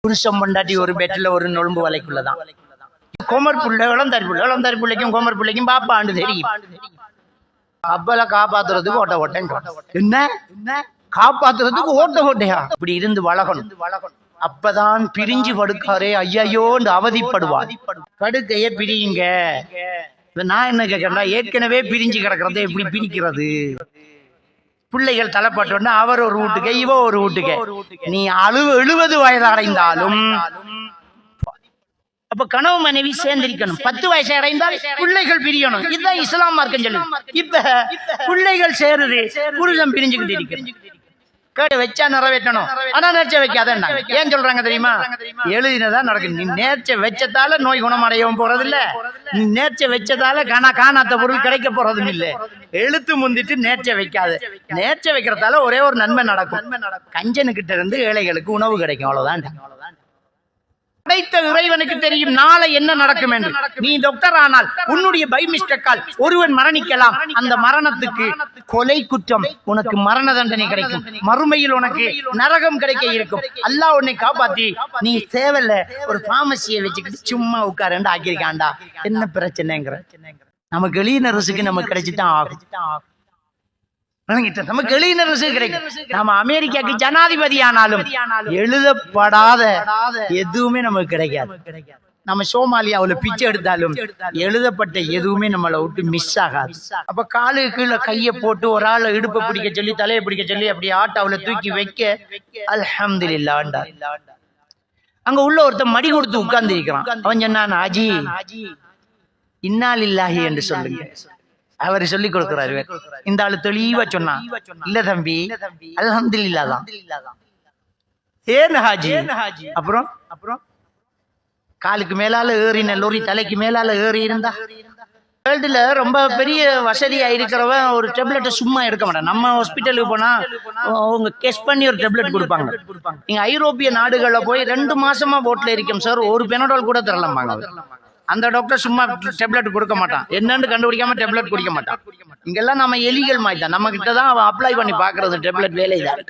புருஷம் பொண்டாட்டி ஒரு பெட்டில் ஒரு நொழும்பு வலைக்குள்ளதான். கோமர் புள்ள இளந்தாரி பிள்ளைக்கும் கோமர் பிள்ளைக்கும் பாப்பா ஆண்டு தெரியும். அப்பல காப்பாத்துறதுக்கு ஓட்டேன் என்ன காப்பாத்துறதுக்கு ஓட்டையா இப்படி இருந்து வளகணும். அப்பதான் பிரிஞ்சு படுக்காரே ஐயோன்னு அவதிப்படுவார். படுக்கைய பிரியுங்க. நான் என்ன கேட்கறேன், ஏற்கனவே பிரிஞ்சு கிடக்கிறத எப்படி பிரிக்கிறது? பிள்ளைகள் தலைப்பட்டோன்னா அவர் ஒரு வீட்டுக்கு இவ ஒரு வீட்டுக்கு. நீ 70 வயது அடைந்தாலும் அப்ப கனவு மனைவி சேர்ந்திருக்கணும். 10 வயசு அடைந்தால் பிள்ளைகள் பிரியணும். இதுதான் இஸ்லாம் மார்க்கம் சொல்லு. இப்ப பிள்ளைகள் சேருது, புருஷன் பிரிஞ்சுக்கிட்டு இருக்கிறது. கேட்டு வச்சா நிறைவேற்றணும், ஆனா நேர்ச்சை வைக்காதேன்னா ஏன் சொல்றாங்க தெரியுமா? எழுதினதான் நடக்கும். நீ நேர்ச்சை வச்சதால நோய் குணமடையவும் போறது இல்ல, நீ நேர்ச்சை வச்சதால காணாத்த பொருள் கிடைக்க போறதும் இல்லை. எழுத்து முந்திட்டு நேர்ச்சை வைக்காது. நேர்ச்சை வைக்கிறதால ஒரே ஒரு நன்மை நடக்கும், கஞ்சனுக்கிட்ட இருந்து ஏழைகளுக்கு உணவு கிடைக்கும். அவ்வளவுதான். படைத்த இறைவனுக்கு தெரியும் நாளை என்ன நடக்கும் என்று. நீ டாக்டர் ஆனால் உன்னுடைய பை மிஸ்டேக்கால் ஒருவன் மரணிக்கலாம். அந்த மரணத்துக்கு கொலை குற்றம், உனக்கு மரண தண்டனை கிடைக்கும். மறுமையில் உனக்கு நரகம் கிடைக்க இருக்கும். அல்லாஹ் உன்னை காப்பாத்தி நீ தேவையில்ல ஒரு பார்மசியை வச்சுக்கிட்டு சும்மா உட்காரண்டு ஆக்கியிருக்காண்டா. என்ன பிரச்சனைங்கிற நமக்கு எளிய நமக்கு கிடைச்சிட்டான் ஆகும். நமக்கு எளிய கிடைக்கும். நாம அமெரிக்காக்கு ஜனாதிபதி ஆனாலும் எழுதப்படாத எதுவுமே நமக்கு கிடைக்காது. நம்ம சோமாலியாவுல பிச்சை எடுத்தாலும் எழுதப்பட்ட எதுவுமே நம்மளை விட்டு மிஸ் ஆகாது. அப்ப காலு கீழே கைய போட்டு ஒரு ஆளை இடுப்பை பிடிக்க சொல்லி தலையை பிடிக்க சொல்லி அப்படி ஆட்டாவுல தூக்கி வைக்க அல்ஹம்துலில்லாஹ். அங்க உள்ள ஒருத்தன் மடி கொடுத்து உட்கார்ந்து இருக்கிறான். அவன் சொன்னான், ஆஜி இன்னா லில்லாஹி என்று சொல்லுங்க. அவர் சொல்லி கொடுக்கிறாரு. இந்த ஆளு தெளிவா சொன்னா, இல்ல தம்பி அல்ஹம்துலில்லாஹ் தான். ஏன் ஹாஜி? அப்புறம் காலுக்கு மேலால ஏறின லொரி தலைக்கு மேலால ஏறி இருந்தா வேர்ல்டுல ரொம்ப பெரிய வசதியா இருக்கிறவன் ஒரு டேப்லெட்டை சும்மா எடுக்க மாட்டான். நம்ம ஹாஸ்பிட்டலுக்கு போனா அவங்க கெஸ் பண்ணி ஒரு டேப்லெட் கொடுப்பாங்க. நீங்க ஐரோப்பிய நாடுகள்ல போய் 2 மாசமா போட்ல இருக்கோம் சார், ஒரு பெனடால் கூட தரலாமாங்க. அந்த டாக்டர் சும்மா டேப்லெட் கொடுக்க மாட்டான், என்னன்னு கண்டுபிடிக்காம டேப்லெட் குடிக்க மாட்டான். இங்கெல்லாம் நம்ம எலிகள் மாதிரி தான், நம்ம கிட்டதான் அவன் அப்ளை பண்ணி பாக்குறது டேப்லெட் வேலைதான்.